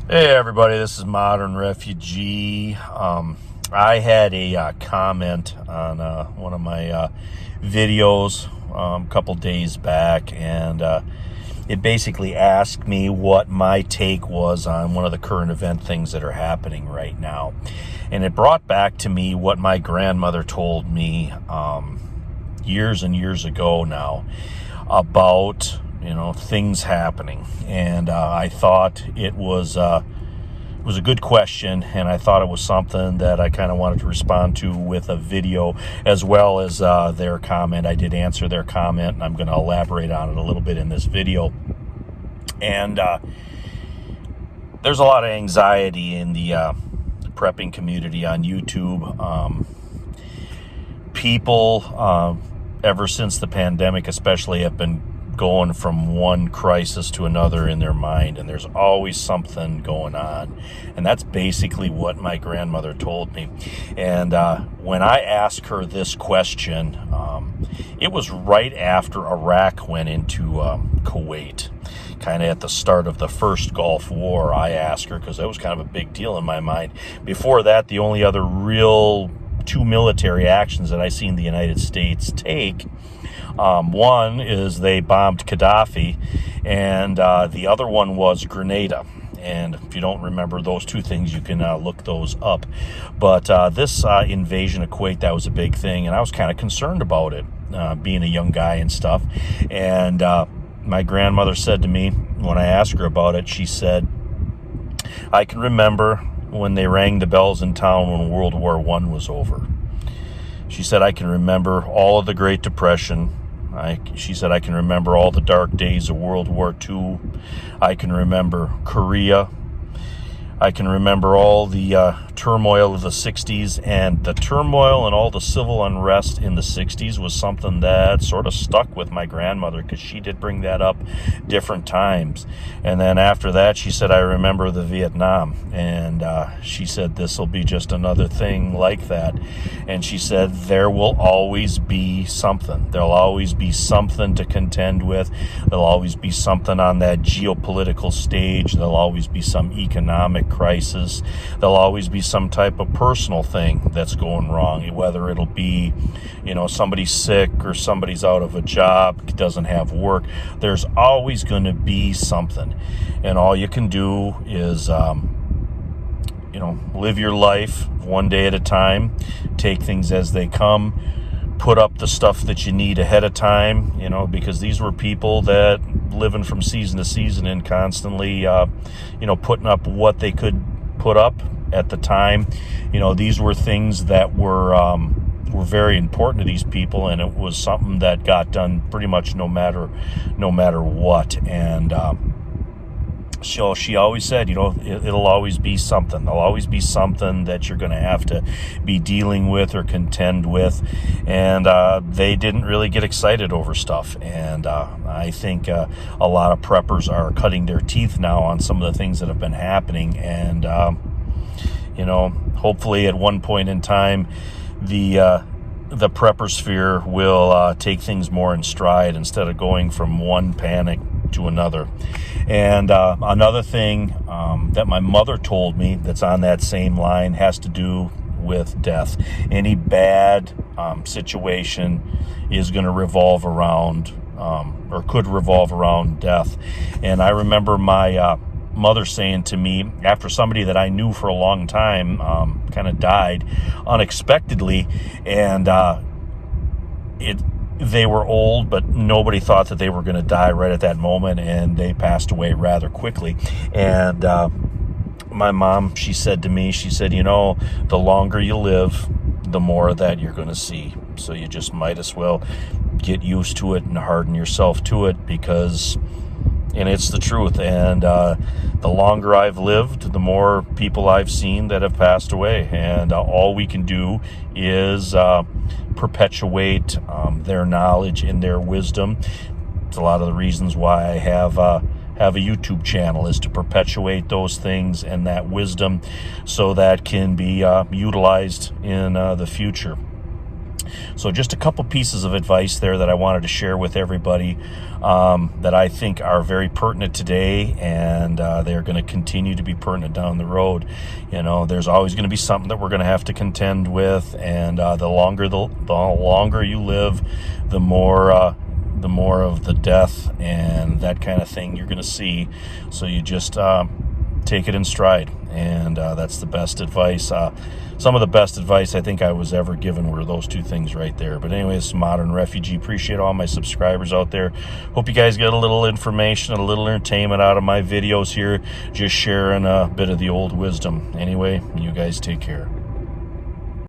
Hey everybody, this is Modern Refugee. I had a comment on one of my videos a couple days back, and it basically asked me what my take was on one of the current event things that are happening right now. And it brought back to me what my grandmother told me years and years ago now about things happening, and I thought it was a good question, and I thought it was something that I kind of wanted to respond to with a video as well as their comment. I did answer their comment, and I'm going to elaborate on it a little bit in this video. And there's a lot of anxiety in the prepping community on YouTube. People, ever since the pandemic especially, have been going from one crisis to another in their mind, and there's always something going on. And that's basically what my grandmother told me. And when I asked her this question, it was right after Iraq went into Kuwait, kind of at the start of the first Gulf War. I asked her because that was kind of a big deal in my mind. Before that, the only other real two military actions that I seen the United States take, one is they bombed Gaddafi, and the other one was Grenada. And if you don't remember those two things, you can look those up. But this invasion of Kuwait, that was a big thing, and I was kind of concerned about it, being a young guy and stuff. And my grandmother said to me, when I asked her about it, she said, "I can remember when they rang the bells in town when World War I was over." She said, "I can remember all of the Great Depression. She said, I can remember all the dark days of World War II. I can remember Korea. I can remember all the turmoil of the 60s, and the turmoil and all the civil unrest in the 60s was something that sort of stuck with my grandmother because she did bring that up different times. And then after that, she said, I remember the Vietnam, and she said, this will be just another thing like that. And she said, there will always be something. There'll always be something to contend with. There'll always be something on that geopolitical stage. There'll always be some economic crisis. There'll always be some type of personal thing that's going wrong, whether it'll be, somebody's sick or somebody's out of a job, doesn't have work. There's always going to be something. And all you can do is, live your life one day at a time, take things as they come, put up the stuff that you need ahead of time, because these were people that living from season to season and constantly, putting up what they could put up at the time. These were things that were very important to these people, and it was something that got done pretty much no matter what. And so she always said, it'll always be something. There'll always be something that you're going to have to be dealing with or contend with. And they didn't really get excited over stuff. And I think a lot of preppers are cutting their teeth now on some of the things that have been happening. And, hopefully at one point in time, the prepper sphere will take things more in stride instead of going from one panic to another. And another thing that my mother told me that's on that same line has to do with death. Any bad situation is going to revolve around or could revolve around death. And I remember my mother saying to me, after somebody that I knew for a long time kind of died unexpectedly, and they were old, but nobody thought that they were going to die right at that moment, and they passed away rather quickly. And my mom, she said to me, the longer you live, the more that you're going to see. So you just might as well get used to it and harden yourself to it, because, and it's the truth. And the longer I've lived, the more people I've seen that have passed away. And all we can do is perpetuate their knowledge and their wisdom. It's a lot of the reasons why I have a YouTube channel, is to perpetuate those things and that wisdom so that can be utilized in the future. So just a couple pieces of advice there that I wanted to share with everybody that I think are very pertinent today, and they're going to continue to be pertinent down the road. You know, there's always going to be something that we're going to have to contend with, and the longer you live, the more of the death and that kind of thing you're going to see. So you just take it in stride, and that's the best advice. Some of the best advice I think I was ever given were those two things right there. But anyways, Modern Refugee, appreciate all my subscribers out there. Hope you guys get a little information and a little entertainment out of my videos here, just sharing a bit of the old wisdom. Anyway, you guys take care.